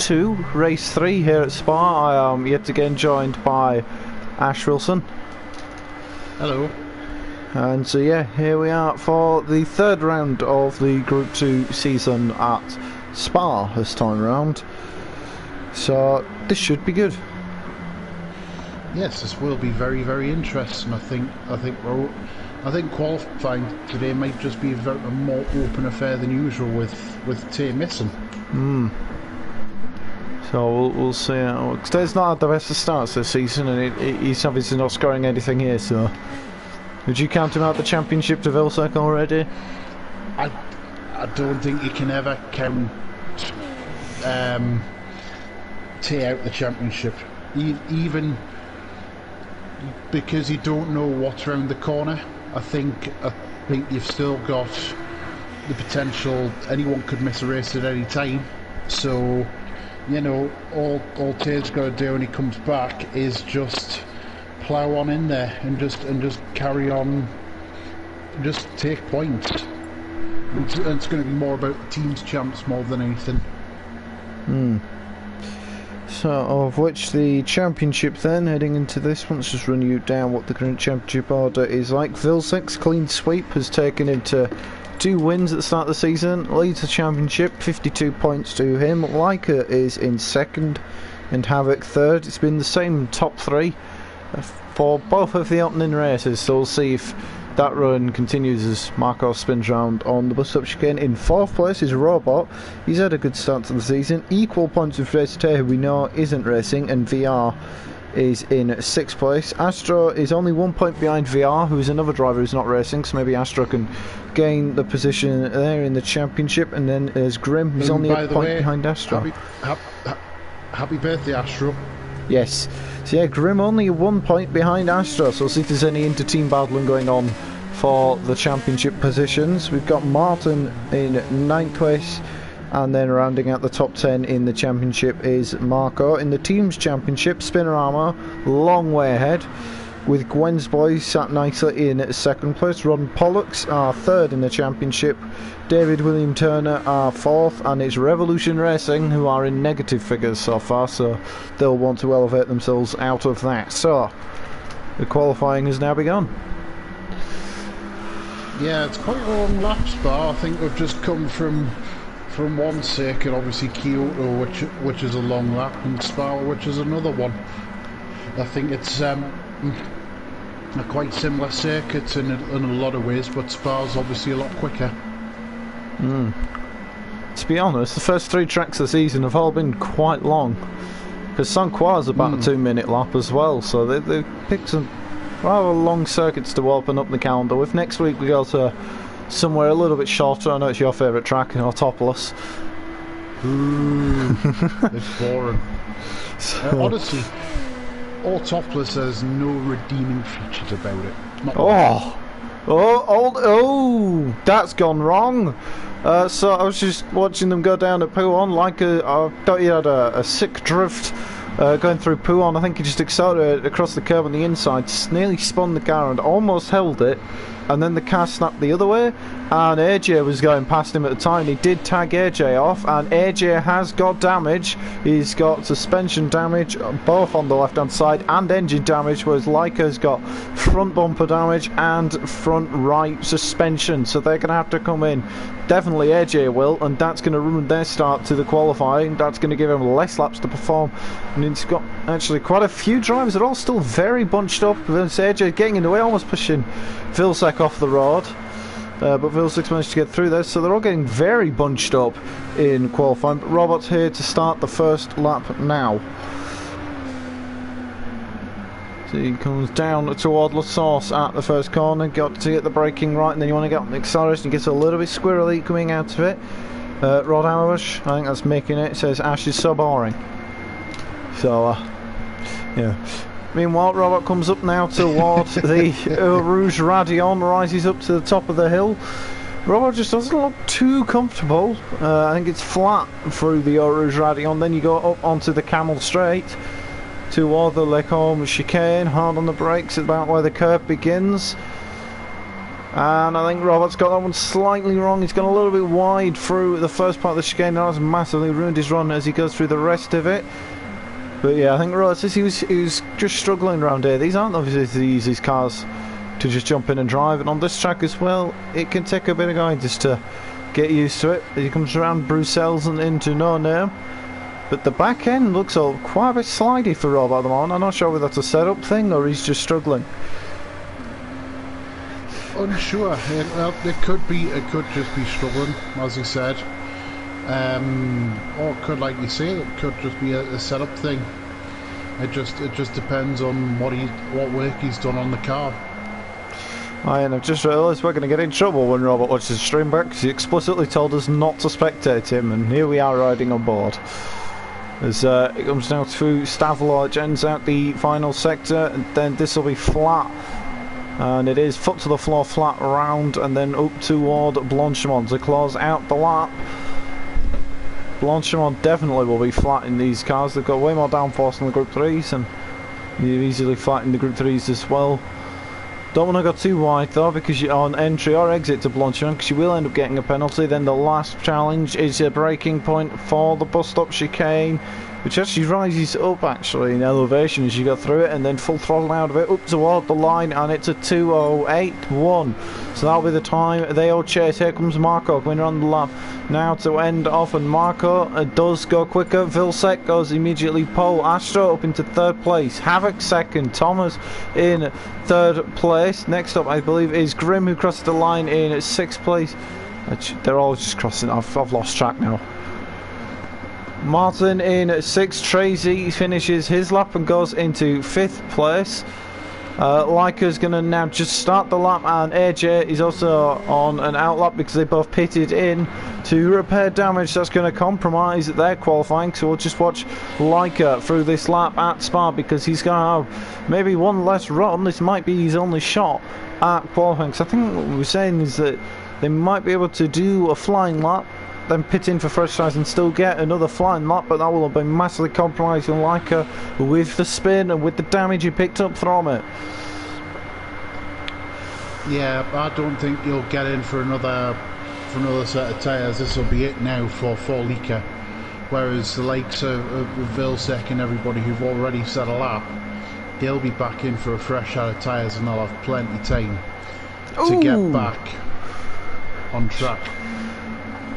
2, race 3 here at Spa. I am yet again joined by Ash Wilson. Hello. And so yeah, here we are for the third round of the Group 2 season at Spa this time round. So this should be good. Yes, this will be very, very interesting. I think qualifying today might just be a more open affair than usual with Tay missing. So we'll see. Tay's not had the best of starts this season, and he's obviously not scoring anything here. So, would you count him out the championship to Vilsack already? I don't think you can ever count Tay out the championship, even because you don't know what's around the corner. I think you've still got the potential. Anyone could miss a race at any time. So, you know, all Tay's got to do when he comes back is just plough on in there and just carry on, just take points. It's going to be more about the team's champs more than anything. So, of which the championship then, heading into this, let's just run you down what the current championship order is like. Vilsack's clean sweep has taken him to 2 wins at the start of the season, leads the championship, 52 points to him. Leica is in second and Havoc third. It's been the same top 3 for both of the opening races, so we'll see if that run continues as Marco spins round on the bus stop chicane. In 4th place is Robot. He's had a good start to the season. Equal points with Racer Tay, who we know isn't racing, and VR is in 6th place. Astro is only 1 point behind VR, who's another driver who's not racing, so maybe Astro can gain the position there in the championship. And then there's Grim, who's only a point behind Astro. Happy birthday, Astro. Yes. So yeah, Grim only 1 point behind Astro, so we'll see if there's any inter-team battling going on for the championship positions. We've got Martin in 9th place, and then rounding out the top 10 in the championship is Marco. In the team's championship, Spinorama, long way ahead, with Gwen's Boys sat nicely in 2nd place. Ron Pollux are 3rd in the championship. David William Turner are 4th, and it's Revolution Racing who are in negative figures so far, so they'll want to elevate themselves out of that. So the qualifying has now begun. Yeah, it's quite a long lap, Spa. I think we've just come from one circuit, obviously Kyoto, which is a long lap, and Spa, which is another one. I think it's a quite similar circuit in a lot of ways, but Spa's obviously a lot quicker. To be honest, the first 3 tracks of the season have all been quite long, because Sanquois about a 2-minute lap as well, so they've picked some rather long circuits to open up the calendar with. Next week we go to somewhere a little bit shorter. I know it's your favourite track in Autopolis. It's boring. Honestly, Autopolis has no redeeming features about it. That's gone wrong. So I was just watching them go down at Pouon, like I thought he had a sick drift going through Pouon. I think he just accelerated across the curb on the inside, nearly spun the car and almost held it, and then the car snapped the other way, and AJ was going past him at the time. He did tag AJ off, and AJ has got damage. He's got suspension damage both on the left hand side and engine damage, whereas Leica's got front bumper damage and front right suspension, so they're going to have to come in. Definitely AJ will, and that's going to ruin their start to the qualifying. That's going to give them less laps to perform, and it's got actually quite a few drivers. They're all still very bunched up. AJ getting in the way, almost pushing Vilsack off the road, but Vilsack's managed to get through there, so they're all getting very bunched up in qualifying. But Robot's here to start the first lap now. So he comes down toward La Source at the first corner, got to get the braking right, and then you want to get on the acceleration. He gets a little bit squirrely coming out of it. Rod Hammerbush, I think that's making it. It says Ash is so boring. So yeah. Meanwhile, Robot comes up now toward the Rouge Radion, rises up to the top of the hill. Robot just doesn't look too comfortable. I think it's flat through the Rouge Radion. Then you go up onto the Camel Straight toward the Lecombe chicane, hard on the brakes at about where the curve begins. And I think Robert's got that one slightly wrong. He's gone a little bit wide through the first part of the chicane. That has massively ruined his run as he goes through the rest of it. But yeah, I think Robert says he was just struggling around here. These aren't obviously the easiest cars to just jump in and drive. And on this track as well, it can take a bit of going just to get used to it. As he comes around Bruxelles and into No Name. But the back end looks quite a bit slidey for Robert at the moment. I'm not sure whether that's a setup thing or he's just struggling. Unsure. It could just be struggling, as you said, or it could, like you say, it could just be a setup thing. It just depends on what work he's done on the car. And I've just realised we're going to get in trouble when Robert watches the stream back because he explicitly told us not to spectate him, and here we are riding on board. As it comes now through Stavelot, ends out the final sector, and then this will be flat. And it is foot to the floor, flat round, and then up toward Blanchimont to close out the lap. Blanchimont definitely will be flat in these cars. They've got way more downforce than the Group 3s, and you're easily flat in the Group 3s as well. Don't want to go too wide though, because you're on entry or exit to Blanchimont, because you will end up getting a penalty. Then the last challenge is a braking point for the bus stop chicane, which actually rises up actually in elevation as you go through it, and then full throttle out of it up toward the line, and it's a 2:08.1. So that'll be the time they all chase. Here comes Marco winner on the lap now to end off, and Marco does go quicker. Vilsek goes immediately pole. Astro up into third place. Havoc second. Thomas in third place. Next up I believe is Grim, who crosses the line in sixth place. They're all just crossing. I've lost track now. Martin in 6th, Tracy finishes his lap and goes into 5th place. Leica's going to now just start the lap, and AJ is also on an out lap because they both pitted in to repair damage that's going to compromise their qualifying. So we'll just watch Leica through this lap at Spa because he's going to have maybe one less run. This might be his only shot at qualifying. So I think what we're saying is that they might be able to do a flying lap, then pit in for fresh tires and still get another flying lap, but that will have been massively compromising Leica with the spin and with the damage he picked up from it. Yeah, I don't think you'll get in for another set of tyres. This will be it now for Leica. Whereas the likes of Vilsek and everybody who've already set a lap, they'll be back in for a fresh set of tyres and they'll have plenty of time to get back on track.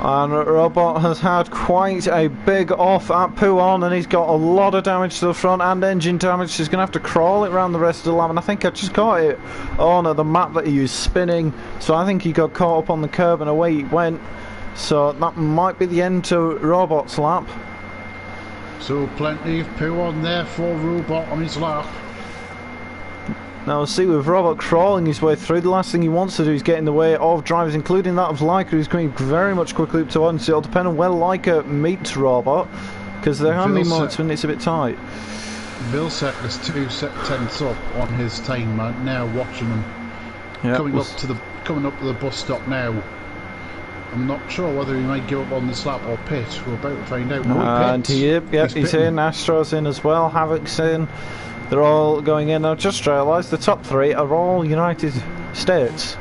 And Robot has had quite a big off at Pouon, and he's got a lot of damage to the front and engine damage. He's going to have to crawl it around the rest of the lap, and I think I just caught it on the map that he was spinning, so I think he got caught up on the curb and away he went. So that might be the end to Robot's lap. So plenty of Pouon there for Robot on his lap. Now we'll see with Robert crawling his way through, the last thing he wants to do is get in the way of drivers, including that of Leica, who's coming very much quickly up to one. So it'll depend on where Leica meets Robert, because there can be moments when it's a bit tight. Vilsek is 2/10 up on his time now, watching him. Yep, coming up to the bus stop now. I'm not sure whether he might give up on this lap or pit. We're about to find out. And he's in. Astro's in as well. Havoc's in. They're all going in. I've just realised the top three are all United States,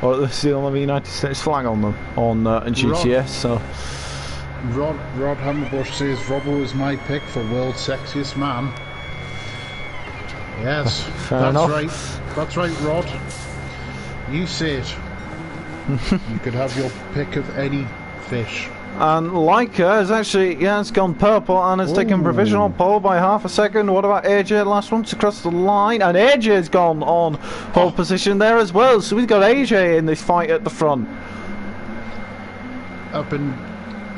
or they still have a United States flag on them on GTS. So Rod Hammerbush says Robbo is my pick for world's sexiest man. Yes, Fair enough. Right. That's right, Rod. You say it. You could have your pick of any fish. And Leica has actually, it's gone purple and has taken provisional pole by half a second. What about AJ, last one to cross the line? And AJ's gone on pole position there as well. So we've got AJ in this fight at the front. I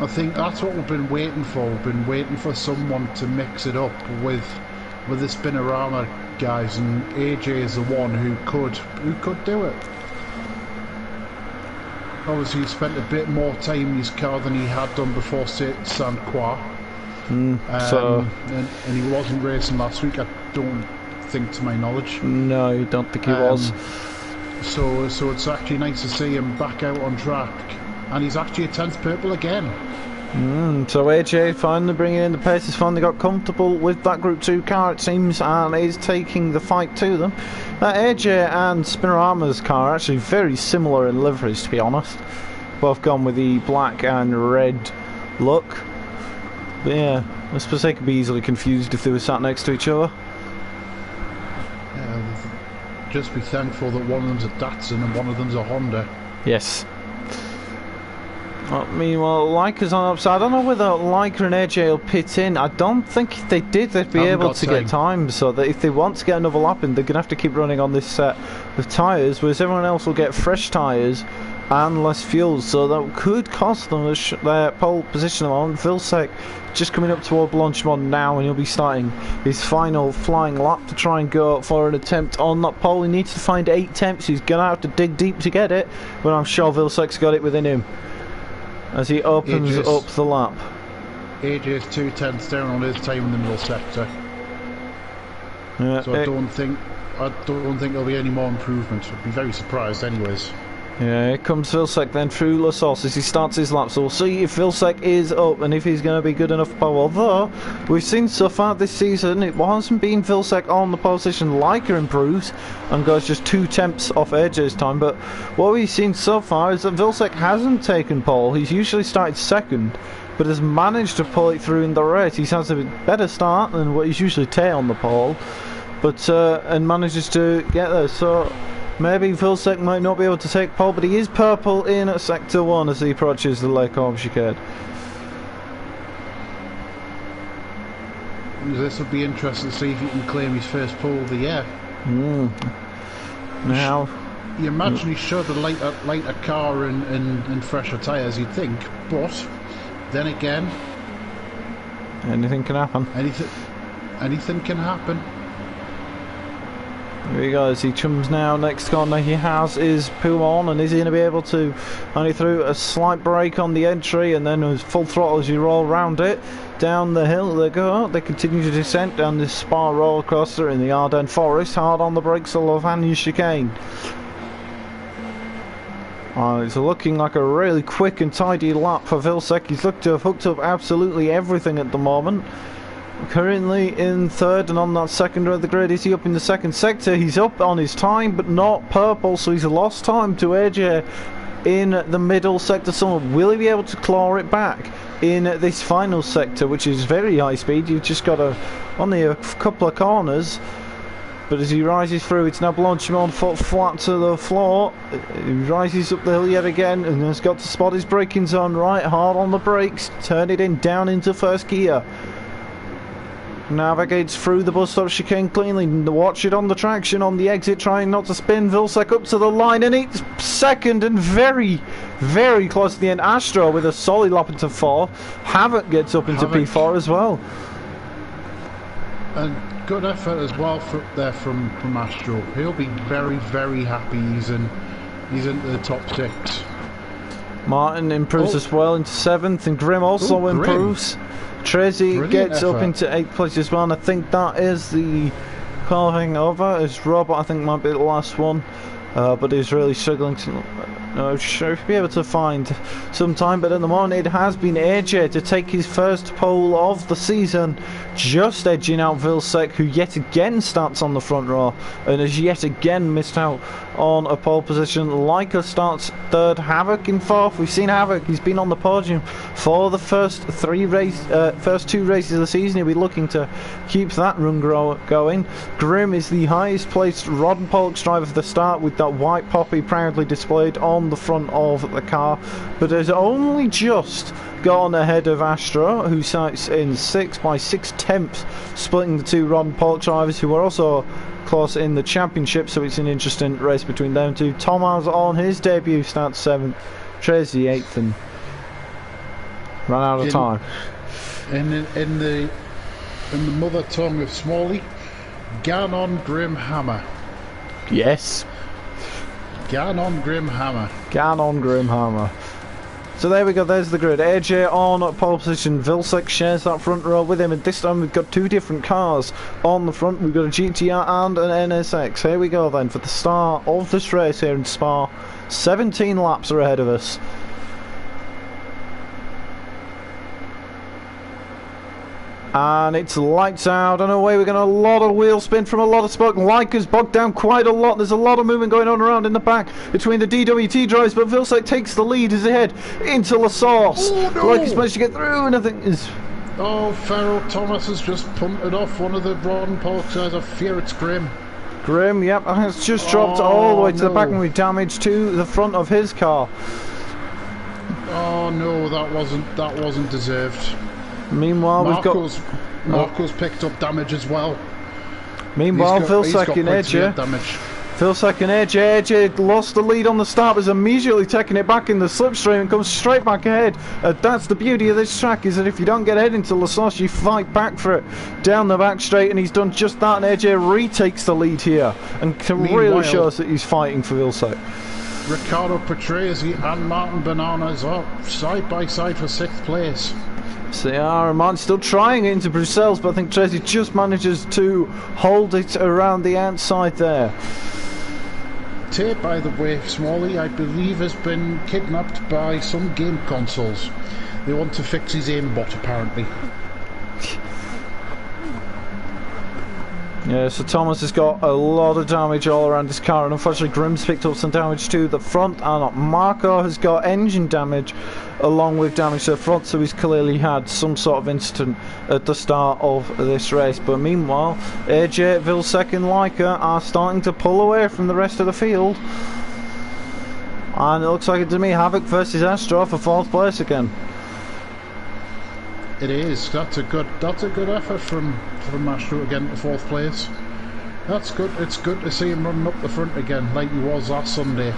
think that's what we've been waiting for. We've been waiting for someone to mix it up with the Spinorama guys, and AJ is the one who could do it. Obviously, he spent a bit more time in his car than he had done before Saint Croix. And he wasn't racing last week, I don't think, to my knowledge. No, you don't think he was. So it's actually nice to see him back out on track. And he's actually a 10th purple again. So AJ finally bringing in the pace. Has finally got comfortable with that Group 2 car, it seems, and is taking the fight to them. AJ and Spinorama's car are actually very similar in liveries, to be honest. Both gone with the black and red look. But yeah, I suppose they could be easily confused if they were sat next to each other. Just be thankful that one of them's a Datsun and one of them's a Honda. Yes. Meanwhile, Leica's on the upside. I don't know whether Leica and AJ will pit in. I don't think if they did, they'd be able to get time. So that if they want to get another lap in, they're going to have to keep running on this set of tyres, whereas everyone else will get fresh tyres and less fuel. So that could cost them their pole position on. Vilsek just coming up toward Blanchimont now, and he'll be starting his final flying lap to try and go for an attempt on that pole. He needs to find 8 temps. He's going to have to dig deep to get it, but I'm sure Vilsek's got it within him as he opens up the lap. AJ's 2/10 down on his time in the middle sector. So I don't think there'll be any more improvement. I'd be very surprised anyways. Yeah, here comes Vilsek then through La Sauce as he starts his lap. So we'll see if Vilsek is up and if he's going to be good enough for pole. Although, we've seen so far this season, it hasn't been Vilsek on the pole position. Leica improves and goes just 2 temps off AJ's time. But what we've seen so far is that Vilsek hasn't taken pole. He's usually started second, but has managed to pull it through in the race. He has a better start than what he's usually take on the pole, but and manages to get there. So maybe Vilsek might not be able to take pole, but he is purple in Sector 1 as he approaches the Lake Orbe chicane. This would be interesting to see if he can claim his first pole of the year. Now, you imagine he should have lighter car and fresher tyres, you'd think, but then again, anything can happen. Anything can happen. Here he goes, he chums now. Next corner he has is Pouon, and is he going to be able to only through a slight brake on the entry and then with full throttle as you roll round it. Down the hill they go. They continue to descend down this Spa roller coaster in the Ardennes Forest. Hard on the brakes, a Lavagna chicane. It's looking like a really quick and tidy lap for Vilsek. He's looked to have hooked up absolutely everything at the moment. Currently in third and on that second row of the grid. Is he up in the second sector? He's up on his time but not purple, so he's lost time to AJ in the middle sector. So will he be able to claw it back in this final sector, which is very high speed? You've just got only a couple of corners, but as he rises through, it's now Blanchimont foot flat to the floor. He rises up the hill yet again and has got to spot his braking zone right. Hard on the brakes, turn it in down into first gear. Navigates through the bus stop chicane cleanly. Watch it on the traction on the exit, trying not to spin. Vilsek up to the line and it's second and very, very close to the end. Astro with a solid lap into 4. Havoc gets up into P4 as well. And good effort as well from Astro. He'll be very, very happy he's into the top 6. Martin improves as well into 7th, and Grimm also improves. Tracy gets up into 8th place as well, and I think that is the qualifying over, as Robert I think might be the last one, but he's really struggling to be able to find some time. But at the moment it has been AJ to take his first pole of the season, just edging out Vilsek, who yet again starts on the front row and has yet again missed out on a pole position. Leica starts 3rd, Havoc in 4th. We've seen Havoc, he's been on the podium for the first 2 races of the season. He'll be looking to keep that run going. Grimm is the highest placed Rod and Pollux driver for the start, with that white poppy proudly displayed on the front of the car, but has only just gone ahead of Astro, who sits in 6th by 6 tenths, splitting the 2 Rod and Pollux drivers, who are also close in the championship. So it's an interesting race between them two. Thomas on his debut starts 7th, Tracy 8th, and ran out of time. In the mother tongue of Smalley, Gan on Grim Hammer. Yes. Gan on Grim Hammer. Gan on Grim Hammer. So there we go, there's the grid. AJ on pole position. Vilsek shares that front row with him, and this time we've got 2 different cars on the front. We've got a GTR and an NSX. Here we go then for the start of this race here in Spa. 17 laps are ahead of us. And it's lights out and away. We're getting a lot of wheel spin from a lot of smoke. Leica's bogged down quite a lot. There's a lot of movement going on around in the back between the DWT drivers, but Vilsack takes the lead as they head into La Source. Oh, no. Leica's managed to get through, and I think is. Oh, Farrell Thomas has just punted off one of the Ron Polk guys. I fear it's Grim. Grim, yep, and it's just dropped all the way to the back and with damage to the front of his car. Oh no, that wasn't deserved. Meanwhile, Marco's picked up damage as well. Meanwhile, Vilsack in edge. Vilsack in edge. AJ lost the lead on the start, was immediately taking it back in the slipstream and comes straight back ahead. That's the beauty of this track, is that if you don't get ahead into La Source, you fight back for it down the back straight, and he's done just that. And AJ retakes the lead here and really shows that he's fighting for Vilsack. Riccardo Patrese and Martin Bananas are side by side for 6th place. So they are, and Martin's still trying it into Bruxelles, but I think Tracy just manages to hold it around the outside there. Tate, by the way, Smalley, I believe, has been kidnapped by some game consoles. They want to fix his aimbot, apparently. Yeah, so Thomas has got a lot of damage all around his car, and unfortunately Grim's picked up some damage to the front, and Marco has got engine damage along with damage to the front, so he's clearly had some sort of incident at the start of this race. But meanwhile, AJ, Vilsack and Leica are starting to pull away from the rest of the field, and it looks like it to me Havoc versus Astro for 4th place again. It is. That's a good effort from Astro again to 4th place. That's good. It's good to see him running up the front again like he was last Sunday.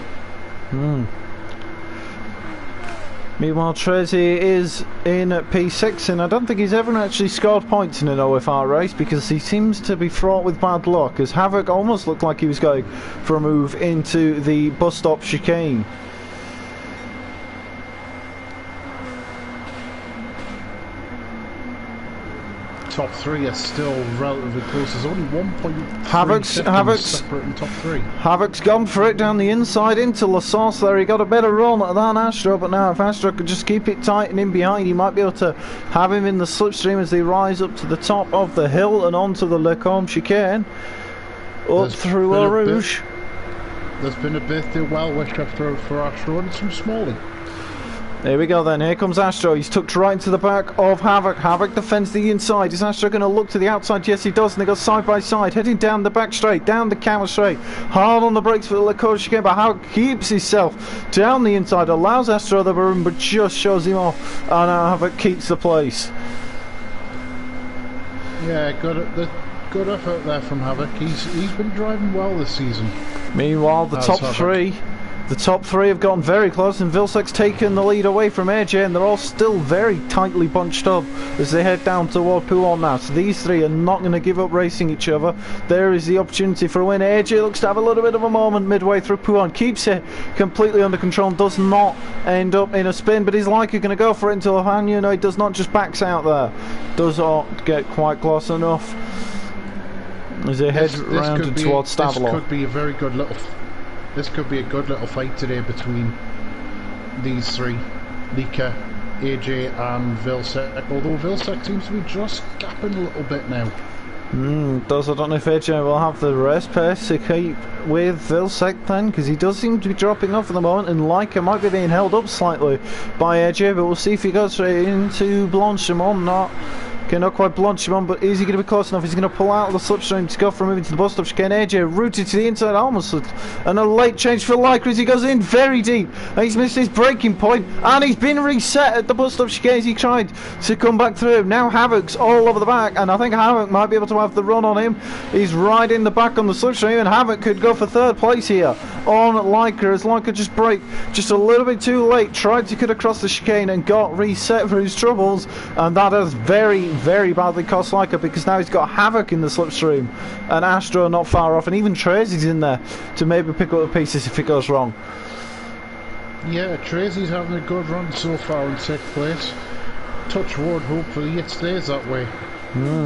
Meanwhile, Tracy is in at P6, and I don't think he's ever actually scored points in an OFR race because he seems to be fraught with bad luck, as Havoc almost looked like he was going for a move into the bus stop chicane. Top 3 are still relatively close. There's only 1.3 seconds separate in top 3. Havoc's gone for it down the inside into La Source there. He got a better run than Astro, but now if Astro could just keep it tight and in behind, he might be able to have him in the slipstream as they rise up to the top of the hill and onto the Le Combe chicane. Up through Eau Rouge. There's been a birthday well wish for Astro, and it's from Smalley. Here we go then, here comes Astro. He's tucked right into the back of Havoc. Havoc defends the inside. Is Astro going to look to the outside? Yes, he does, and they go side by side, heading down the back straight, down the camera straight. Hard on the brakes for the Le Combe chicane, but Havoc keeps himself down the inside, allows Astro the room, but just shows him off, and Havoc keeps the place. Yeah, good effort there from Havoc. He's been driving well this season. Meanwhile, the top three have gotten very close, and Vilsack's taken the lead away from AJ, and they're all still very tightly bunched up as they head down toward Pouhon now. So these three are not going to give up racing each other. There is the opportunity for a win. AJ looks to have a little bit of a moment midway through Pouhon, keeps it completely under control and does not end up in a spin, but he's likely going to go for it until Hanyu. No, he does not, just backs out there. Does not get quite close enough as they head round towards Stavelot. This could be a very good little... This could be a good little fight today between these three, Leica, AJ and Vilsack, although Vilsack seems to be just gapping a little bit now. I don't know if AJ will have the race pace to keep with Vilsack then, because he does seem to be dropping off at the moment, and Leica might be being held up slightly by AJ, but we'll see if he goes straight into Blanchimont. Not quite Blanchimont, but is he going to be close enough? He's going to pull out of the slipstream to go for a move into the bus stop chicane. AJ rooted to the inside, almost, and a late change for Leica as he goes in very deep. And he's missed his braking point, and he's been reset at the bus stop chicane as he tried to come back through. Now Havoc's all over the back, and I think Havoc might be able to have the run on him. He's right in the back on the slipstream, and Havoc could go for 3rd place here on Leica as Leica just braked just a little bit too late, tried to cut across the chicane and got reset for his troubles, and that has very badly cost Leica, because now he's got Havoc in the slipstream and Astro not far off, and even Tracy's in there to maybe pick up the pieces if it goes wrong. Yeah, Tracy's having a good run so far in 6th place. touch wood, hopefully it stays that way.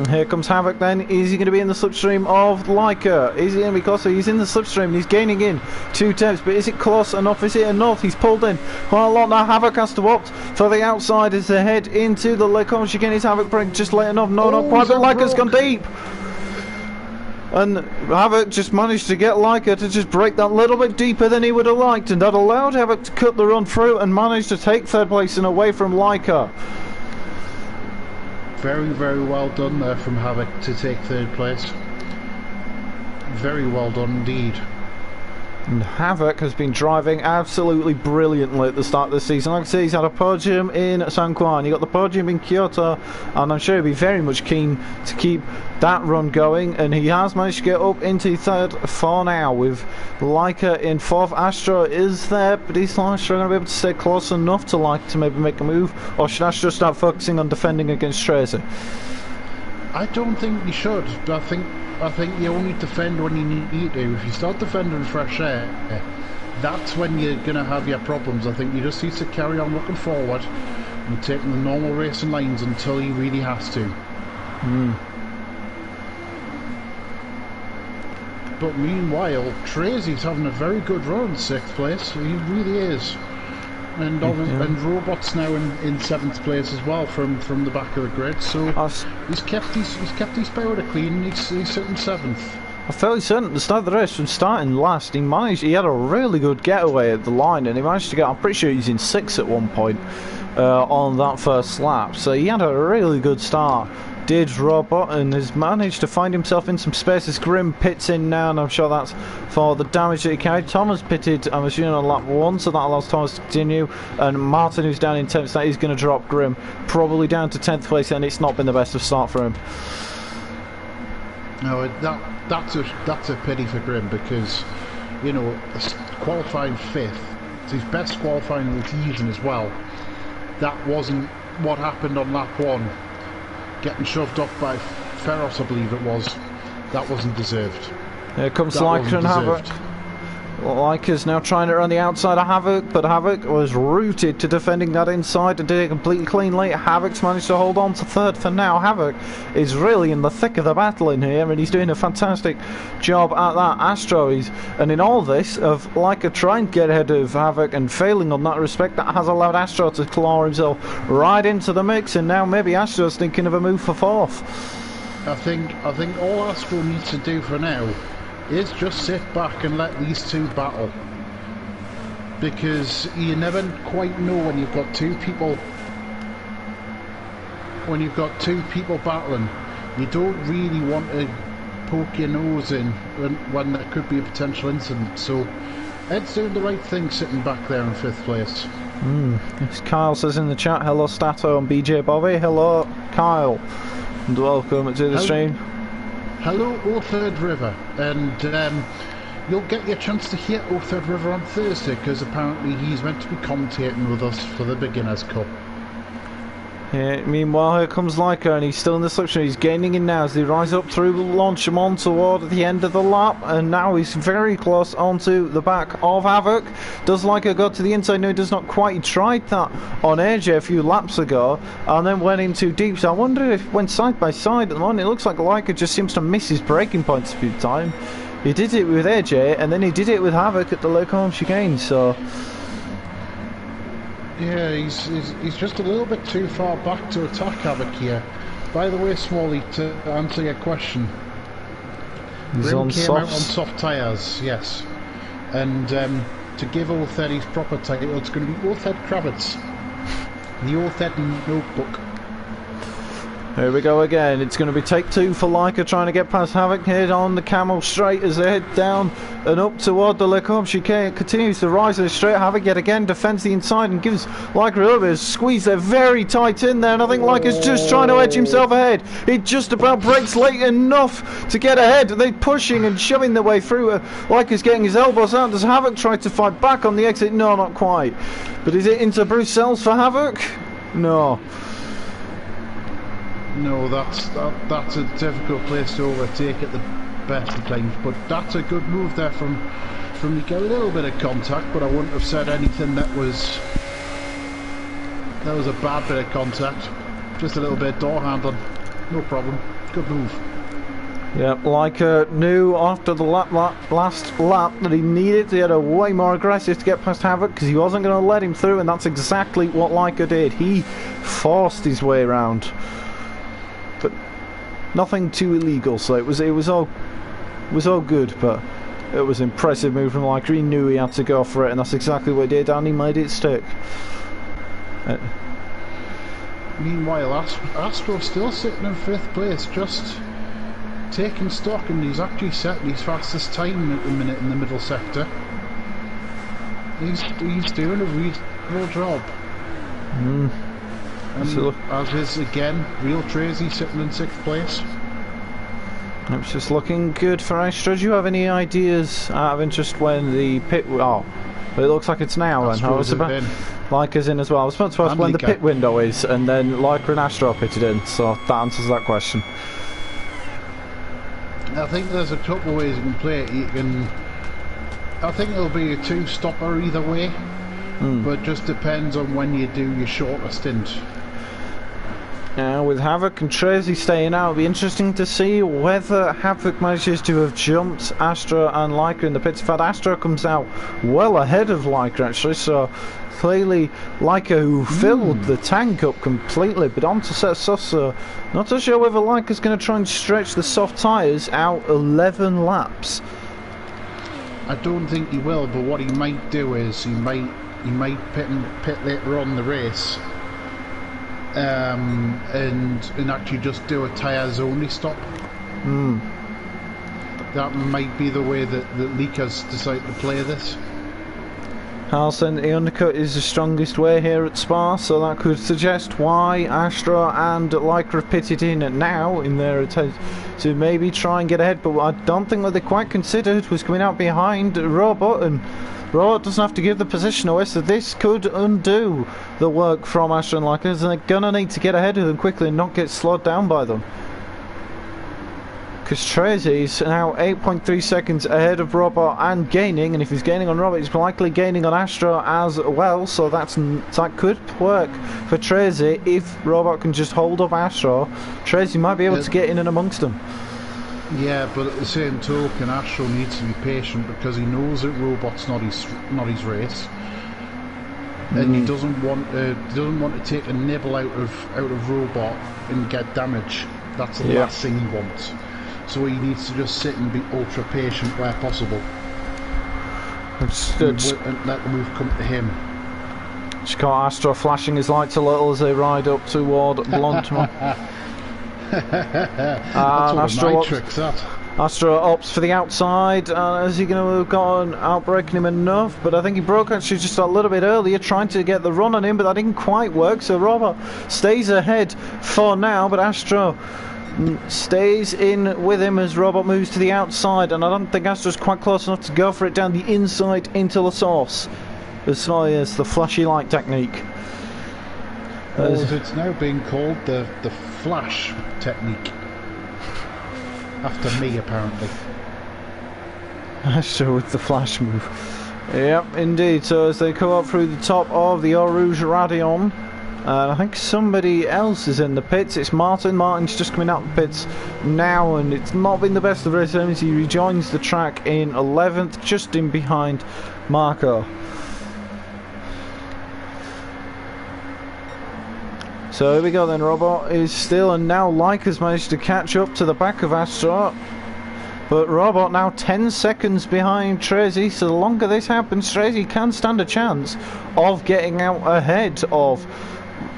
Here comes Havoc then. Is he going to be in the slipstream of Leica? Is he going to be closer? He's in the slipstream and he's gaining in 2 tenths, but is it close enough? Is it enough? He's pulled in quite a lot now. Havoc has to opt for the outside as they head into the Lecombe chicane. Is Havoc break just late enough? No, not quite, but Leica's gone deep. And Havoc just managed to get Leica to just break that little bit deeper than he would have liked, and that allowed Havoc to cut the run through and manage to take 3rd place and away from Leica. Very, very well done there from Havoc to take 3rd place. Very well done indeed. And Havoc has been driving absolutely brilliantly at the start of the season. Like I say, he's had a podium in San Juan, he got the podium in Kyoto, and I'm sure he'll be very much keen to keep that run going, and he has managed to get up into 3rd for now with Leica in 4th. Astro is there, but is Astro going to be able to stay close enough to Leica to maybe make a move, or should Astro start focusing on defending against Tracy? I don't think you should. I think you only defend when you need to. If you start defending fresh air, that's when you're going to have your problems. I think you just need to carry on looking forward and taking the normal racing lines until he really has to. But meanwhile, Tracy's having a very good run, 6th place. He really is. And Robot's now in 7th place as well from the back of the grid. So he's kept his powder clean. And he's sitting 7th. I'm fairly certain at the start of the race, from starting last, he had a really good getaway at the line, and he managed to get, I'm pretty sure he's in 6th at one point on that first lap. So he had a really good start. Did Robot, and has managed to find himself in some spaces. Grim pits in now, and I'm sure that's for the damage that he carried. Thomas pitted, I'm assuming, on lap 1, so that allows Thomas to continue. And Martin, who's down in 10th, that is going to drop Grim probably down to 10th place, and it's not been the best of start for him. No, that's a pity for Grim, because, you know, qualifying 5th, it's his best qualifying of the season as well. That wasn't what happened on lap 1. Getting shoved off by Ferros, I believe it was. That wasn't deserved. Here comes Leica and Havoc. Leica's now trying it around the outside of Havoc, but Havoc was rooted to defending that inside and did it completely cleanly. Havoc's managed to hold on to 3rd for now. Havoc is really in the thick of the battle in here, and he's doing a fantastic job at that. Astro is, and in all this, of Leica trying to get ahead of Havoc and failing on that respect, that has allowed Astro to claw himself right into the mix, and now maybe Astro's thinking of a move for 4th. I think all Astro needs to do for now is just sit back and let these two battle, because you never quite know when you've got two people battling. You don't really want to poke your nose in when there could be a potential incident. So Ed's doing the right thing sitting back there in 5th place. As Kyle says in the chat, hello Stato and BJ Bobby. Hello Kyle, and welcome to the stream. Hello, O3rd River, and you'll get your chance to hear O3rd River on Thursday, because apparently he's meant to be commentating with us for the Beginners Cup. Yeah, meanwhile, here comes Leica, and he's still in the slipstream. He's gaining in now as they rise up through Longchamp toward the end of the lap, and now he's very close onto the back of Havoc. Does Leica go to the inside? No, he does not quite. He tried that on AJ a few laps ago, and then went in too deep. So I wonder if went side by side at the moment. It looks like Leica just seems to miss his braking points a few times. He did it with AJ, and then he did it with Havoc at the Lecombe chicane. So. Yeah, he's just a little bit too far back to attack Havoc here. By the way, Smalley, to answer your question, Grim came out on soft tyres, yes. And to give O3rd his proper title, it's going to be O3rd Kravitz, the O3rd notebook. Here we go again. It's going to be take 2 for Leica, trying to get past Havoc here on the Camel straight as they head down and up toward the Lecombe chicane. Continues to rise in the straight. Havoc yet again defends the inside and gives Leica a little bit of squeeze. They're very tight in there, and I think Leica's just trying to edge himself ahead. He just about breaks late enough to get ahead. They're pushing and shoving their way through. Leica's getting his elbows out. Does Havoc try to fight back on the exit? No, not quite. But is it into Bruxelles for Havoc? No. No, that's a difficult place to overtake at the best of times, but that's a good move there from Nico. A little bit of contact, but I wouldn't have said anything that was a bad bit of contact. Just a little bit of door handling. No problem. Good move. Yeah, Leica knew after the last lap that he needed to get way more aggressive to get past Havoc because he wasn't going to let him through, and that's exactly what Leica did. He forced his way around, but nothing too illegal. So it was all good, but it was an impressive move from Leica. He knew he had to go for it, and that's exactly what he did, and he made it stick. Meanwhile, Astro's still sitting in 5th place, just taking stock, and he's actually setting his fastest time at the minute in the middle sector. He's doing a reasonable job. And as is again, Real Tracy sitting in 6th place. It's just looking good for Astro. Do you have any ideas out of interest when the pit... Oh, but it looks like it's now then. I was about... Leica's in as well. I was supposed to ask when the pit window is, and then Leica and Astro are pitted in, so that answers that question. I think there's a couple of ways you can play it. I think it'll be a 2-stopper either way, but it just depends on when you do your shorter stint. With Havoc and Tracy staying out, it'll be interesting to see whether Havoc manages to have jumped Astro and Leica in the pits. In fact, Astro comes out well ahead of Leica actually, so clearly Leica, who filled the tank up completely, but on to set Sosa. Not so sure whether Leica's going to try and stretch the soft tyres out 11 laps. I don't think he will, but what he might do is he might pit later on in the race, and actually just do a tyres only stop. That might be the way that Leica's decided to play this. Harlson, the undercut is the strongest way here at Spa, so that could suggest why Astro and Leica have pitted in now in their attempt to maybe try and get ahead, but I don't think what they quite considered was coming out behind Robot, and Robot doesn't have to give the position away, so this could undo the work from Astro and Leica, and they're gonna need to get ahead of them quickly and not get slowed down by them. Because Tracy's now 8.3 seconds ahead of Robot and gaining, and if he's gaining on Robot, he's likely gaining on Astro as well, so that could work for Tracy. If Robot can just hold up Astro, Tracy might be able to get in and amongst them. Yeah, but at the same token, Astro needs to be patient because he knows that Robot's not his race, and he doesn't want to take a nibble out of Robot and get damage. That's the last thing he wants. So he needs to just sit and be ultra patient where possible. And let the move come to him. Just got Astro flashing his lights a little as they ride up toward Blonde. Astro opts for the outside. Is he going to have gone outbraking him enough? But I think he broke actually just a little bit earlier, trying to get the run on him, but that didn't quite work. So Robert stays ahead for now, but Astro stays in with him as Robot moves to the outside, and I don't think Astro's quite close enough to go for it down the inside into the source as far as the flashy light technique. As it's now being called the flash technique, after me apparently. Astro with the flash move. Yep, indeed. So as they come up through the top of the Eau Rouge Radion, I think somebody else is in the pits. It's Martin. Martin's just coming out the pits now, and it's not been the best of race times. He rejoins the track in 11th, just in behind Marco. So here we go then. Robot is still, and now Leica's managed to catch up to the back of Astro. But Robot now 10 seconds behind Tracy, so the longer this happens, Tracy can stand a chance of getting out ahead of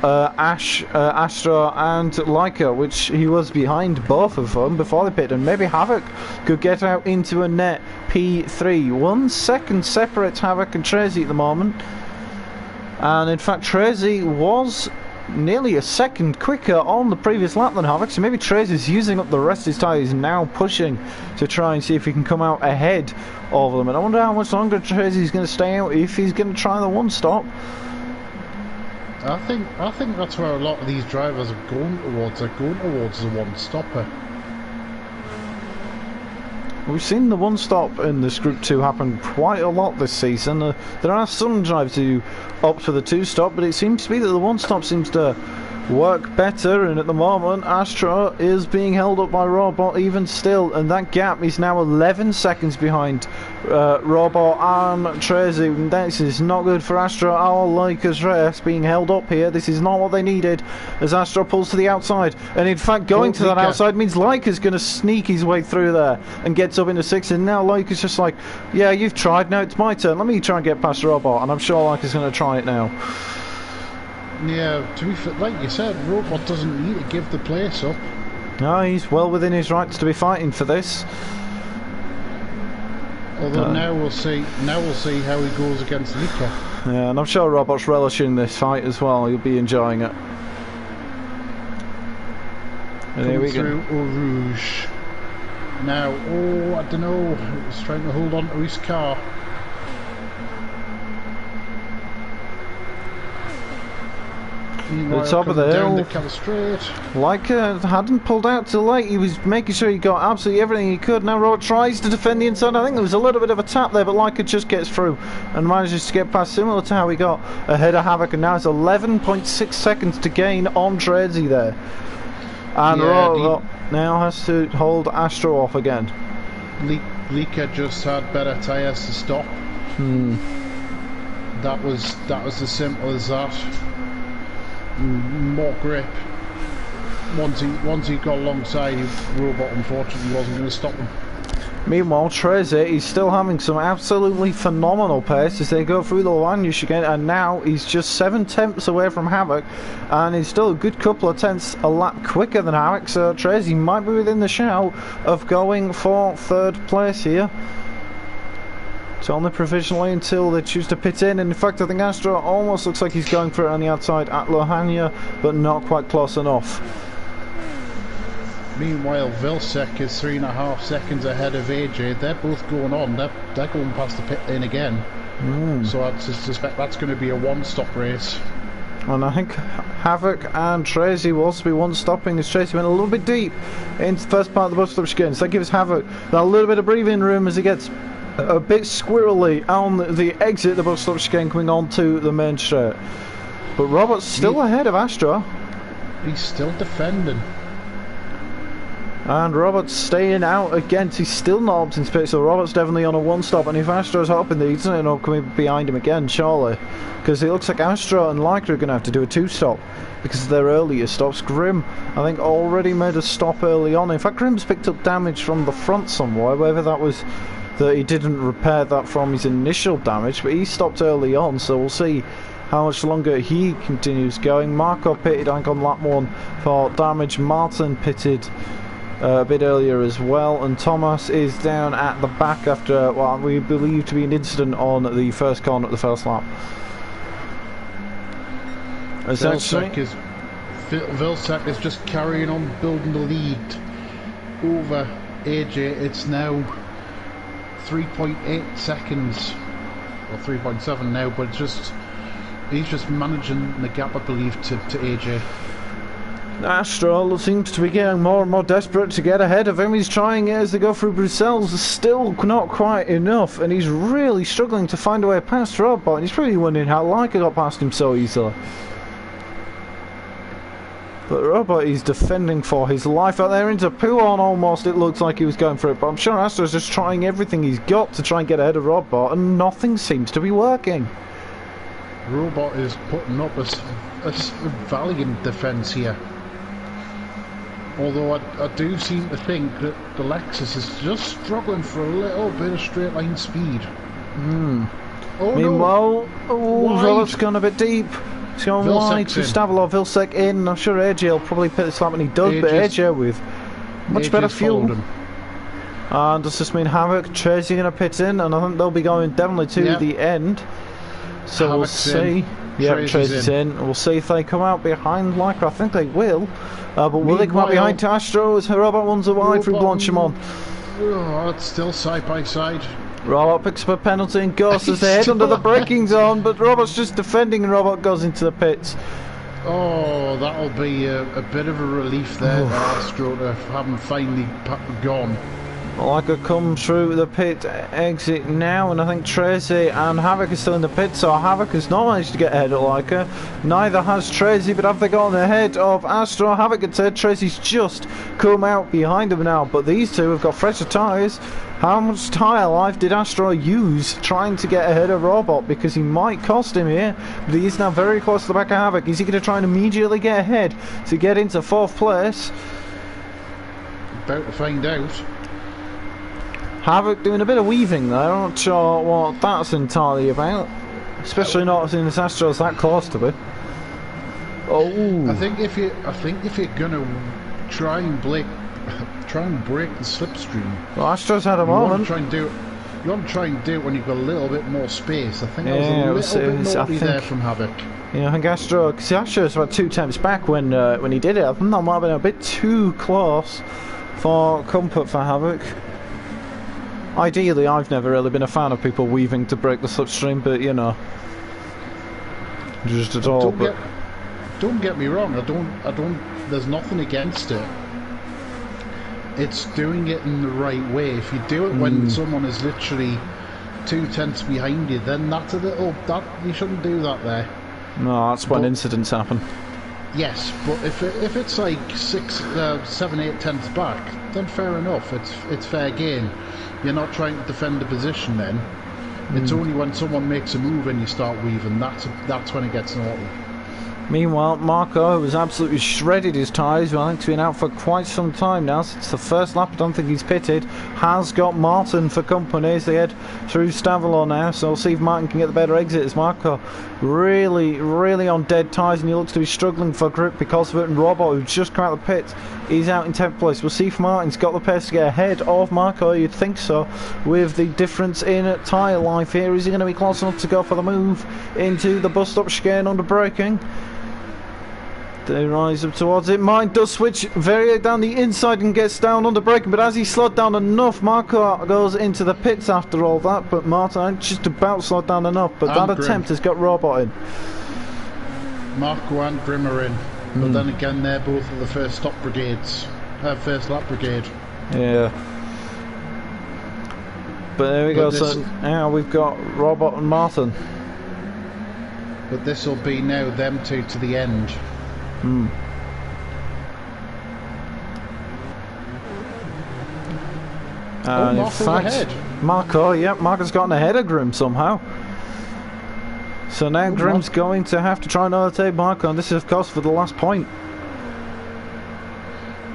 Astro and Leica, which he was behind both of them before they pitted, and maybe Havoc could get out into a net P3. 1 second separates Havoc and Tracy at the moment, and in fact Tracy was nearly a second quicker on the previous lap than Havoc, so maybe Tracy's using up the rest of his tyres, now pushing to try and see if he can come out ahead of them, and I wonder how much longer Tracy's going to stay out, if he's going to try the one stop. I think that's where a lot of these drivers are going towards. They're going towards the one stopper. We've seen the one stop in this Group 2 happen quite a lot this season. There are some drivers who opt for the two stop, but it seems to be that the one stop seems to work better, and at the moment Astra is being held up by Robot even still, and that gap is now 11 seconds behind Robot and Tracy. This is not good for Astra or Leica's race being held up here. This is not what they needed as Astra pulls to the outside, and in fact going to that outside means Leica's going to sneak his way through there and gets up into 6th, and now Leica's just like, yeah, you've tried, now it's my turn, let me try and get past Robot, and I'm sure Leica's going to try it now. Yeah, to be fair, like you said, Robot doesn't need to give the place up. No, he's well within his rights to be fighting for this. Although now we'll see how he goes against Lika. Yeah, and I'm sure Robot's relishing this fight as well. He'll be enjoying it. And here we go. Through Eau Rouge. Now, I don't know. He's trying to hold on to his car. The top of the hill. Leica hadn't pulled out too late. He was making sure he got absolutely everything he could. Now Robert tries to defend the inside. I think there was a little bit of a tap there, but Leica just gets through and manages to get past, similar to how he got ahead of Havoc. And now it's 11.6 seconds to gain on Tredzy there. And yeah, Robert now has to hold Astro off again. Leica just had better tyres to stop. That was as simple as that. More grip. Once he got alongside, Robot unfortunately wasn't going to stop him. Meanwhile, Trezzy, he's still having some absolutely phenomenal pace as they go through the Lanyush again, and now he's just 7 tenths away from Havoc, and he's still a good couple of tenths a lap quicker than Havoc, so Trezzy might be within the shout of going for 3rd place here. It's only provisionally until they choose to pit in, and in fact I think Astra almost looks like he's going for it on the outside at Lohania, but not quite close enough. Meanwhile, Vilsek is 3.5 seconds ahead of AJ. They're both going on. They're going past the pit lane again. So I suspect that's going to be a one-stop race. And I think Havoc and Tracy will also be one-stopping as Tracy went a little bit deep into the first part of the bus stop chicane. So that gives Havoc a little bit of breathing room as he gets a bit squirrely on the exit, the bus stop chicane coming onto the main straight. But Robert's still ahead of Astra. He's still defending. And Robert's staying out against, he's still not up in pit, so Robert's definitely on a one-stop, and if Astra's hoping that he's not coming behind him again, surely. Because it looks like Astra and Leica are going to have to do a 2-stop, because of their earlier stops. Grim, I think, already made a stop early on. In fact, Grim's picked up damage from the front somewhere, whether that was that he didn't repair that from his initial damage, but he stopped early on, so we'll see how much longer he continues going. Marco pitted, I think, on lap 1 for damage. Martin pitted a bit earlier as well, and Thomas is down at the back after what we believe to be an incident on the first corner at the first lap. Vilsek is just carrying on building the lead over AJ. It's now 3.8 seconds, or 3.7 now, but he's just managing the gap, I believe, to AJ. Astro seems to be getting more and more desperate to get ahead of him. He's trying it as they go through Brussels, still not quite enough, and he's really struggling to find a way past Robot, and he's probably wondering how Leica got past him so easily. But Robot is defending for his life out there into Pouon almost. It looks like he was going for it, but I'm sure Astro's just trying everything he's got to try and get ahead of Robot, and nothing seems to be working. Robot is putting up a valiant defence here. Although I do seem to think that the Lexus is just struggling for a little bit of straight line speed. Oh, meanwhile, Robert's gone a bit deep. He's gone wide to Stavelov, Vilsek in. I'm sure AJ will probably pit this lap, and he does, but AJ with much better fuel. And does this mean Havoc, Tracy going to pit in? And I think they'll be going definitely to the end. So Havoc's we'll see. Yeah, Tracy's in. We'll see if they come out behind Leica. I think they will. But will they come out behind Astro as Robert one's wide through Blanchimont? Oh, it's still side by side. Robert picks up a penalty and goes as they head under the braking zone, but Robert's just defending and Robert goes into the pits. Oh, that'll be a bit of a relief there for Astro to have him finally gone. Like I come through the pit exit now, and I think Tracy and Havoc are still in the pit, so Havoc has not managed to get ahead of Leica. Neither has Tracy, but have they gotten ahead of Astro? Havoc had said Tracy's just come out behind him now, but these two have got fresher tyres. How much tyre life did Astro use trying to get ahead of Robot? Because he might cost him here, but he is now very close to the back of Havoc. Is he going to try and immediately get ahead to get into 4th place? About to find out. Havoc doing a bit of weaving there. I'm not sure what that's entirely about, especially not since Astro's that close to it. Oh, I think if you're gonna try and break the slipstream, well, Astro's had a you want moment. to try and do it when you've got a little bit more space. I think that was Yeah, a little bit naughty there from Havoc. Yeah, I think Astro's about 2 times back when he did it. I think that might have been a bit too close for comfort for Havoc. Ideally, I've never really been a fan of people weaving to break the slipstream, but you know, just at all. Don't get me wrong. I don't. There's nothing against it. It's doing it in the right way. If you do it when someone is literally 2 tenths behind you, then that's a little. You shouldn't do that there. No, that's when incidents happen. Yes, but if it's like 6, 7, 8 tenths back, then fair enough. It's fair game. You're not trying to defend the position then. It's only when someone makes a move and you start weaving, that's when it gets naughty. Meanwhile, Marco, who has absolutely shredded his tyres, who I think has been out for quite some time now, since the first lap, I don't think he's pitted, has got Martin for company as they head through Stavilo now, so we'll see if Martin can get the better exit, as Marco really, really on dead tyres, and he looks to be struggling for grip because of it, and Robbo, who's just come out of the pit, is out in 10th place. We'll see if Martin's got the pace to get ahead of Marco, you'd think so, with the difference in tyre life here. Is he going to be close enough to go for the move into the bus stop chicane under braking? They rise up towards it. Mine does switch very down the inside and gets down under braking, but as he slowed down enough, Marco goes into the pits after all that, but Martin just about slowed down enough, but that attempt has got Robot in. Marco and Grim are in, but then again they're both at the first stop brigades, first lap brigade. Yeah. But there we go, so now we've got Robot and Martin. But this will be now them two to the end. In fact, ahead. Marco's gotten ahead of Grim somehow. So now Grim's going to have to try and overtake Marco, and this is of course for the last point.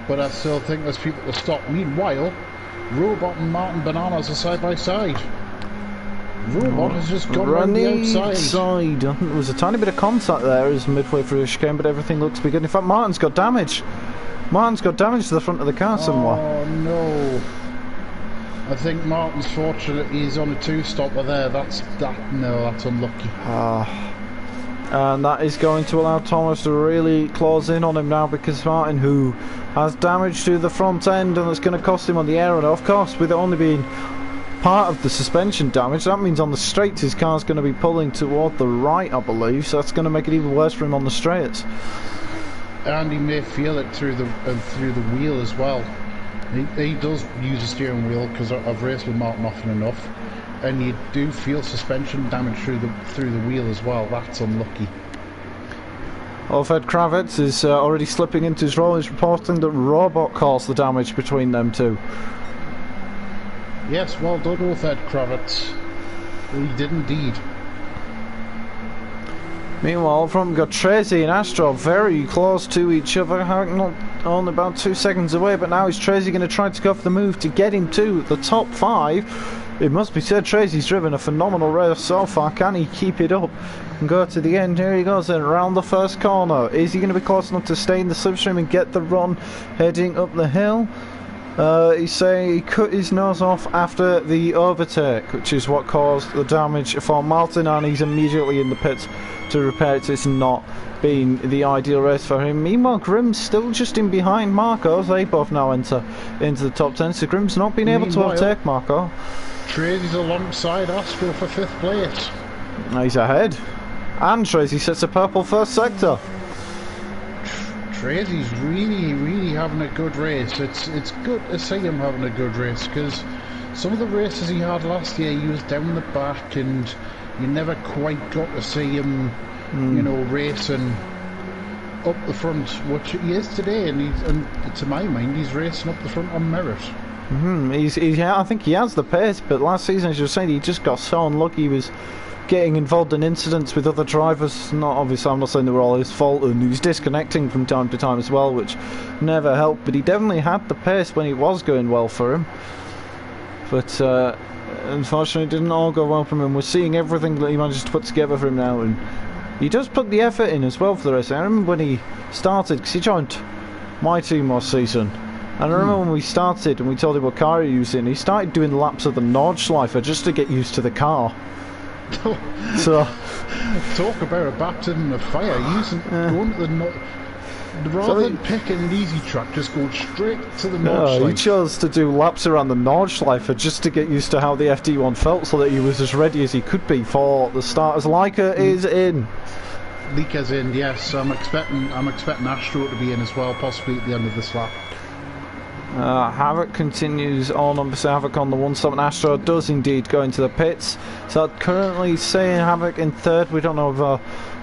But I still think there's people to stop. Meanwhile, Robot and Martin Bananas are side by side. Robot has just gone around the outside. I think there was a tiny bit of contact there as midway through the chicane, but everything looks to be good. In fact, Martin's got damage. Martin's got damage to the front of the car somewhere. Oh no. I think Martin's fortunate he's on a 2-stopper there. That's unlucky. And that is going to allow Thomas to really close in on him now, because Martin, who has damage to the front end, and it's going to cost him on the air, and of course with it only being part of the suspension damage, that means on the straights his car's going to be pulling toward the right, I believe, so that's going to make it even worse for him on the straights. And he may feel it through the wheel as well. He does use a steering wheel, because I've raced with Martin often enough, and you do feel suspension damage through the wheel as well. That's unlucky. Alfred Kravitz is already slipping into his role. He's reporting that Robot caused the damage between them two. Yes, well done, Alfred Kravitz. He did indeed. Meanwhile, from got Tracy and Astro very close to each other, not only about 2 seconds away, but now is Tracy going to try to go for the move to get him to the top 5? It must be said, Tracy's driven a phenomenal race so far. Can he keep it up and go to the end? Here he goes then, around the first corner. Is he going to be close enough to stay in the slipstream and get the run heading up the hill? He's saying he cut his nose off after the overtake, which is what caused the damage for Martin, and he's immediately in the pits to repair it. It's not been the ideal race for him. Meanwhile, Grim's still just in behind Marco. They both now enter into the top 10, so Grim's not been able to overtake Marco. Tracy's alongside Astro for 5th place. He's ahead, and Tracy sets a purple first sector. Tracy's really having a good race. It's good to see him having a good race, because some of the races he had last year, he was down the back and you never quite got to see him, you know, racing up the front, which he is today, and to my mind, he's racing up the front on merit. I think he has the pace, but last season, as you were saying, he just got so unlucky. He was getting involved in incidents with other drivers. Not obviously, I'm not saying they were all his fault, and he was disconnecting from time to time as well, which never helped. But he definitely had the pace when it was going well for him. But unfortunately, it didn't all go well for him. We're seeing everything that he managed to put together for him now, and he does put the effort in as well for the rest. I remember when he started, because he joined my team last season. And I remember when we started and we told him what car he was using, he started doing laps of the Nordschleife just to get used to the car. So, talk about a baptism of fire. Going to rather than picking an easy track, just go straight to the Nordschleife. He chose to do laps around the Nordschleife just to get used to how the FD1 felt, so that he was as ready as he could be for the start. As Leica is in. Leica's in, yes. I'm expecting Astro to be in as well, possibly at the end of this lap. Havoc continues on, obviously Havoc on the 1-stop, and Astro does indeed go into the pits. So currently saying Havoc in third. We don't know if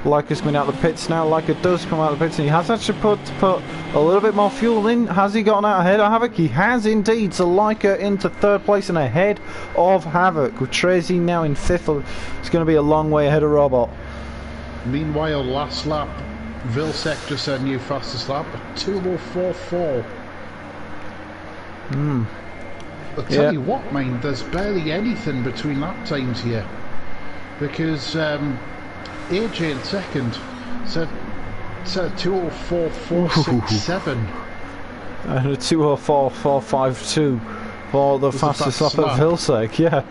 Leica's coming out of the pits now. Leica does come out of the pits, and he has actually put a little bit more fuel in. Has he gotten out ahead of Havoc? He has indeed. So Leica into third place and ahead of Havoc, with Tracy now in fifth. It's going to be a long way ahead of Robot. Meanwhile, last lap, Vilsec just set a new fastest lap, 2:04.4. I'll tell you what, mind, there's barely anything between lap times here, because AJ in second said 2:04.467 and a 2:04.452 for the fastest lap at Vilsec. Yeah,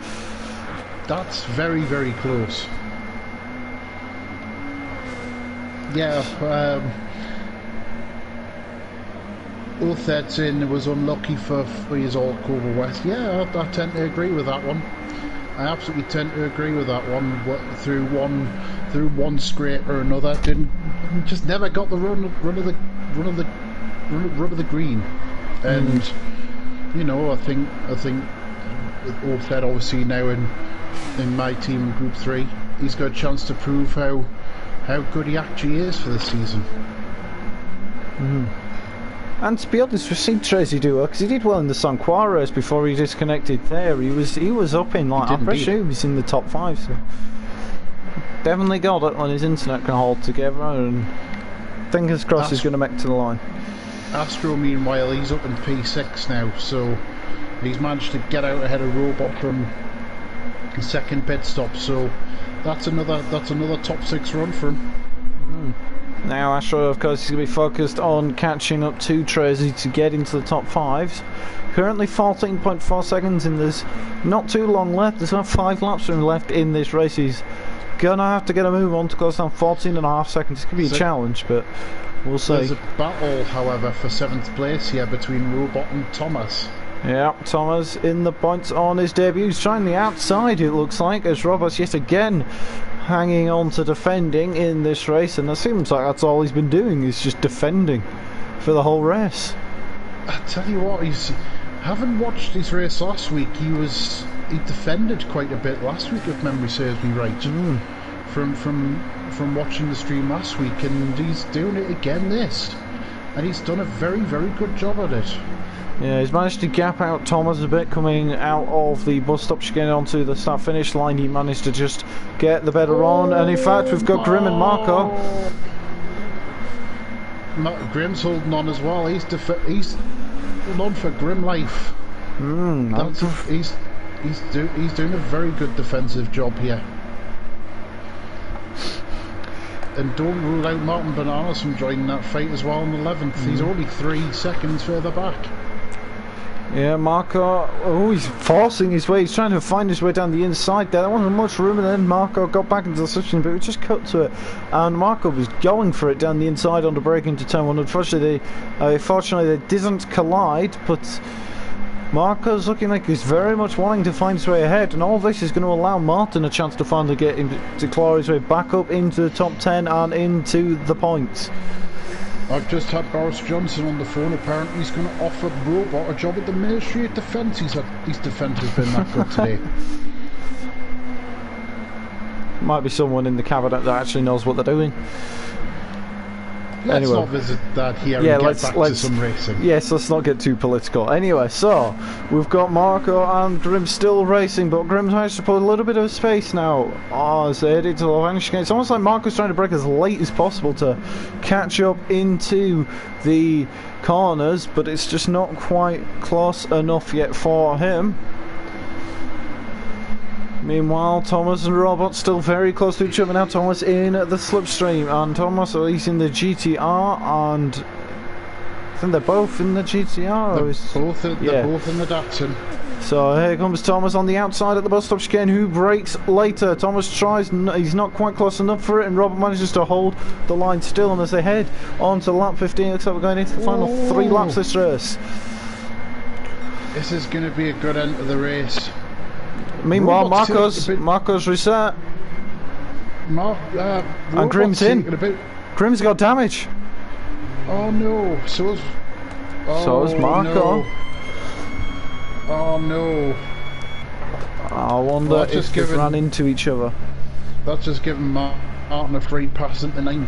that's very, very close. Yeah, Ulthedson was unlucky for his All-Cover West. Yeah, I tend to agree with that one. I absolutely tend to agree with that one. Through one scrape or another, just never got the run of the green. And you know, I think Ulthed obviously now in my team in Group 3, he's got a chance to prove how good he actually is for this season. And to be honest, we've seen Tracy do well, because he did well in the San Juarez before he disconnected there. He was up in, like, I'm pretty sure he was in the top 5, so definitely got it when his internet can hold together, and fingers crossed he's going to make it to the line. Astro, meanwhile, he's up in P6 now, so he's managed to get out ahead of Robot from the second pit stop, so that's another top 6 run for him. Now Astro, of course, is going to be focused on catching up to Tracy to get into the top 5s. Currently 14.4 seconds, and there's not too long left. There's about 5 laps left in this race. He's going to have to get a move on to close down 14.5 seconds. It's going to be a challenge, but we'll see. There's a battle, however, for 7th place here between Robot and Thomas. Yeah, Thomas in the points on his debut. He's trying the outside, it looks like, as Robert's yet again hanging on to defending in this race, and it seems like that's all he's been doing, is just defending for the whole race. I tell you what, having watched his race last week, he defended quite a bit last week, if memory serves me right. From watching the stream last week, and he's doing it again this, and he's done a very, very good job at it. Yeah, he's managed to gap out Thomas a bit coming out of the bus stop, getting onto the start-finish line. He managed to just get the better run, and in fact we've got Grim and Marco. Grim's holding on as well. He's holding on for Grim life. He's doing a very good defensive job here. And don't rule out Martin Bananas from joining that fight as well in 11th. He's only 3 seconds further back. Yeah, Marco, he's forcing his way. He's trying to find his way down the inside there. There wasn't much room, and then Marco got back into the switching, but we just cut to it. And Marco was going for it down the inside on the break into turn 1. Unfortunately, they didn't collide, but Marco's looking like he's very much wanting to find his way ahead, and all this is going to allow Martin a chance to finally get him to claw his way back up into the top 10 and into the points. I've just had Boris Johnson on the phone. Apparently he's going to offer Robot a job at the Ministry of Defence. His defence has been that good today. Might be someone in the cabinet that actually knows what they're doing. Let's anyway. not visit that here and get back to some racing. Yes, let's not get too political. Anyway, so we've got Marco and Grim still racing, but Grim's managed to put a little bit of space now. Oh, as they head into the vanish gate. It's almost like Marco's trying to break as late as possible to catch up into the corners, but it's just not quite close enough yet for him. Meanwhile, Thomas and Robot still very close to each other now. Thomas in the slipstream, and Thomas, he's in the GTR, and I think they're both in the GTR. They're both in the Datsun. So here comes Thomas on the outside at the bus stop chicane, who brakes later. Thomas tries, he's not quite close enough for it, and Robert manages to hold the line still. And as they head on to lap 15, looks like we're going into the final 3 laps this race. This is going to be a good end to the race. Meanwhile, Marco's reset. And Grim's in. Grim's got damage. Oh no, so is Marco. No. Oh no. I wonder if they've ran into each other. That's just giving Martin a free pass into 9th.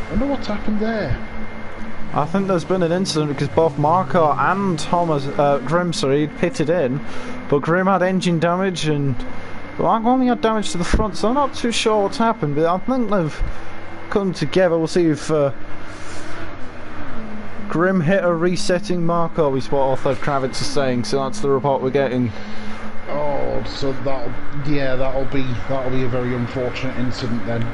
I wonder what's happened there. I think there's been an incident because both Marco and Grim pitted in, but Grim had engine damage and Marco only had damage to the front, so I'm not too sure what's happened, but I think they've come together. We'll see if Grim hit a resetting Marco, is what Arthur Kravitz is saying, so that's the report we're getting. Oh, so that'll be a very unfortunate incident then.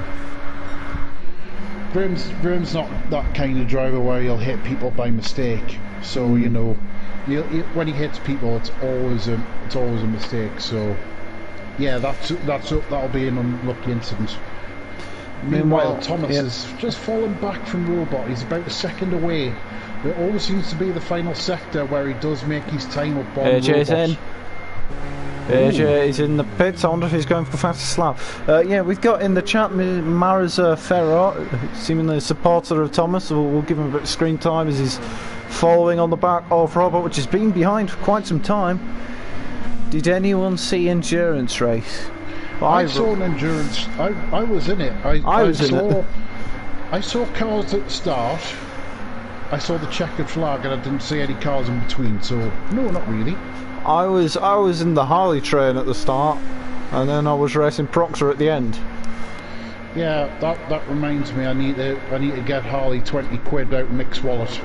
Grim's not that kind of driver where he'll hit people by mistake. So you know, when he hits people, it's always a mistake. So yeah, that'll be an unlucky incident. Meanwhile, Thomas is just fallen back from Robot. He's about a second away. It always seems to be the final sector where he does make his time up on AJ's Robot. in. AJ is in the pits. I wonder if he's going for the fastest lap. Yeah, we've got in the chat Mariza Ferro, seemingly a supporter of Thomas, so we'll give him a bit of screen time as he's following on the back of Robert, which has been behind for quite some time. Did anyone see Endurance Race? I saw an Endurance. I was in it. I saw cars at the start. I saw the checkered flag and I didn't see any cars in between, so no, not really. I was in the Harley train at the start, and then I was racing Proctor at the end. Yeah, that reminds me. I need to get Harley 20 quid out of Nick's wallet.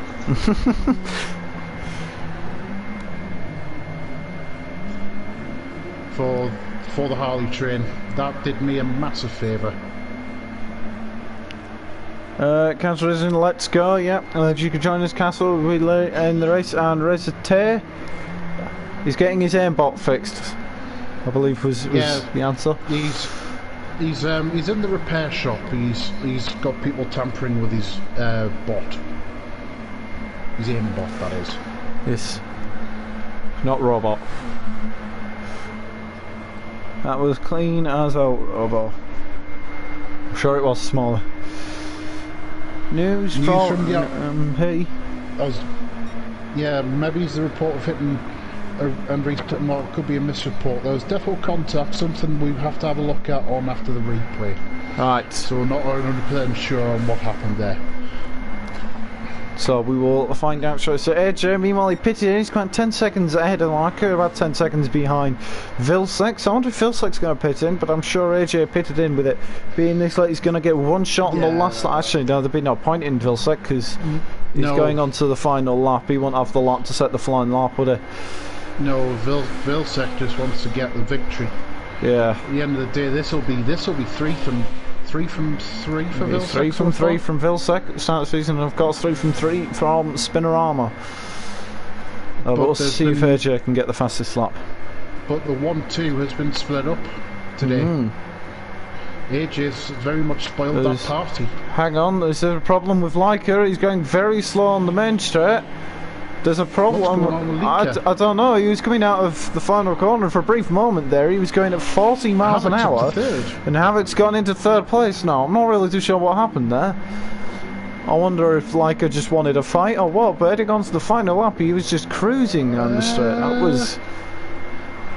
for the Harley train. That did me a massive favour. Castle is in, let's go, yeah. You can join us, Castle, relay in the race, and Resate. He's getting his aimbot fixed, I believe was the answer. He's in the repair shop. He's got people tampering with his bot. His aimbot, that is. Yes. Not robot. That was clean as a robot. I'm sure it was smaller. News from the MP. Yeah, maybe it's the report of hitting and well, it could be a misreport. There was defo contact, something we have to have a look at on after the replay. Right. So we're not 100% sure on what happened there. So we will find out shortly. So AJ, meanwhile, he pitted in. He's about 10 seconds ahead of Larker, about 10 seconds behind Vilsex. I wonder if Vilsex's going to pit in, but I'm sure AJ pitted in with it. Being this late, he's going to get one shot on the last lap. Actually, no, there'd be no point in Vilsex because he's going on to the final lap. He won't have the lap to set the flying lap, would he? No, Vilsec just wants to get the victory. Yeah. At the end of the day, this will be 3 from 3 for Vilsec. 3 from 3 from Vilsec at the start of the season, and of course 3 from 3 from Spinorama. But we'll see if AJ can get the fastest lap. But the 1-2 has been split up today. AJ's very much spoiled that party. Hang on, is there a problem with Leica? He's going very slow on the main straight. There's a problem. What's going on with Leica? I don't know. He was coming out of the final corner for a brief moment there. He was going at 40 miles an hour. And Havitt's gone into third place now. I'm not really too sure what happened there. I wonder if Leica just wanted a fight or what, but heading on to the final lap, he was just cruising down the straight.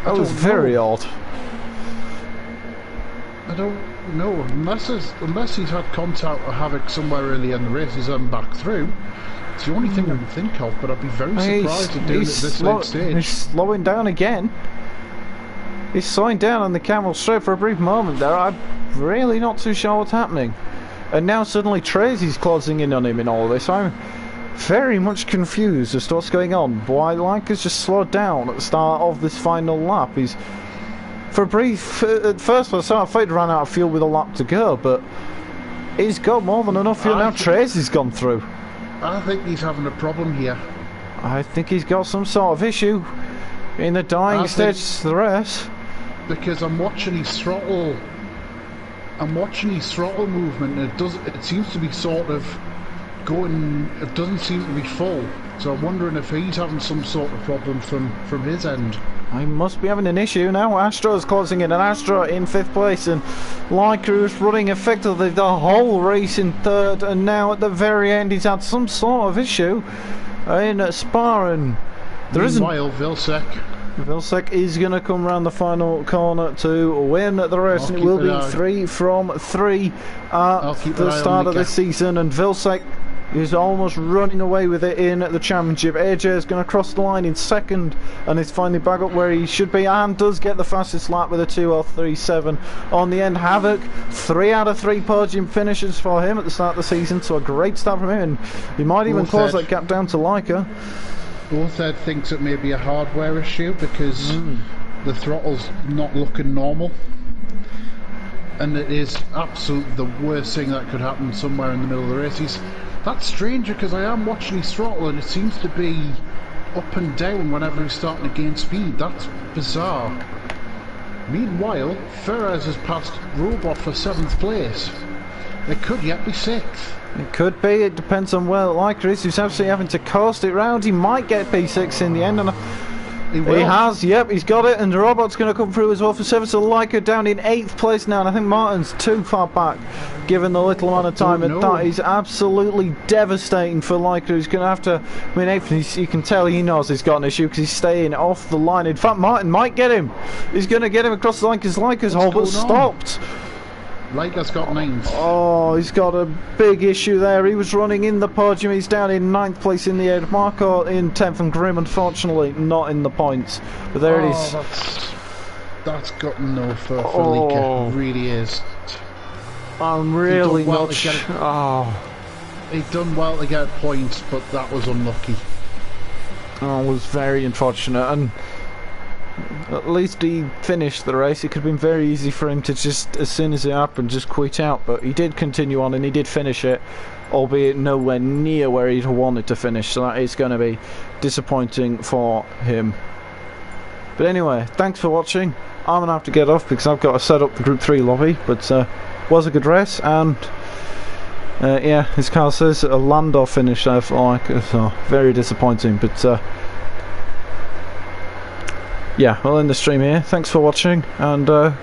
That was very odd. I don't know, unless he's had contact with Havoc somewhere early in the race, he's back through. It's the only thing I can think of, but I'd be very surprised at doing it at this late stage. He's slowing down again. He's slowing down on the camel straight for a brief moment there. I'm really not too sure what's happening. And now suddenly Tracy's closing in on him in all this. I'm very much confused as to what's going on. Why Leica's just slowed down at the start of this final lap. He's, for a brief, at first I thought he'd ran out of fuel with a lap to go, but he's got more than enough fuel now. Tracy's gone through. I think he's having a problem here. I think he's got some sort of issue in the dying stage of the race. Because I'm watching his throttle. I'm watching his throttle movement, and it seems to be sort of going. It doesn't seem to be full. So I'm wondering if he's having some sort of problem from his end. I must be having an issue now. Astro's closing in, and Astro in 5th place, and Leica is running effectively the whole race in 3rd, and now at the very end he's had some sort of issue in Spa, and there isn't. Meanwhile, Vilsek is going to come round the final corner to win the race, and it will be 3 from 3 at the start of this season, and Vilsek is almost running away with it in the championship. AJ is going to cross the line in 2nd and is finally back up where he should be, and does get the fastest lap with a 2:03.7 on the end. Havoc, 3 out of 3 podium finishes for him at the start of the season, so a great start from him, and he might even close that gap down to Leica. Orthed thinks it may be a hardware issue because the throttle's not looking normal, and it is absolutely the worst thing that could happen somewhere in the middle of the race. That's strange because I am watching his throttle and it seems to be up and down whenever he's starting to gain speed. That's bizarre. Meanwhile, Ferrez has passed Robot for 7th place. It could yet be 6th. It could be. It depends on where Leica is. He's absolutely having to coast it round. He might get P6 in the end, and he has. Yep, he's got it. And the Robot's going to come through as well for 7th. So Leica down in 8th place now, and I think Martin's too far back, given the little amount of time. And that is absolutely devastating for Leica. He's going to have to. I mean, 8th. You can tell he knows he's got an issue because he's staying off the line. In fact, Martin might get him. He's going to get him across the line because Leica's whole but stopped. Leica's got 9th. Oh, he's got a big issue there. He was running in the podium. He's down in 9th place in the end. Marco in 10th, and Grim, unfortunately, not in the points. But there it is. That's got no for Leica. It really is. I'm really not sure. He'd done well to get points, but that was unlucky. Oh, it was very unfortunate. And at least he finished the race. It could have been very easy for him to just, as soon as it happened, just quit out, but he did continue on and he did finish it, albeit nowhere near where he'd wanted to finish, so that is going to be disappointing for him. But anyway, thanks for watching. I'm going to have to get off because I've got to set up the Group 3 lobby, but was a good race, and yeah, as Carl says, a Lando finish there for Leica, so very disappointing, but yeah, we'll end the stream here. Thanks for watching, and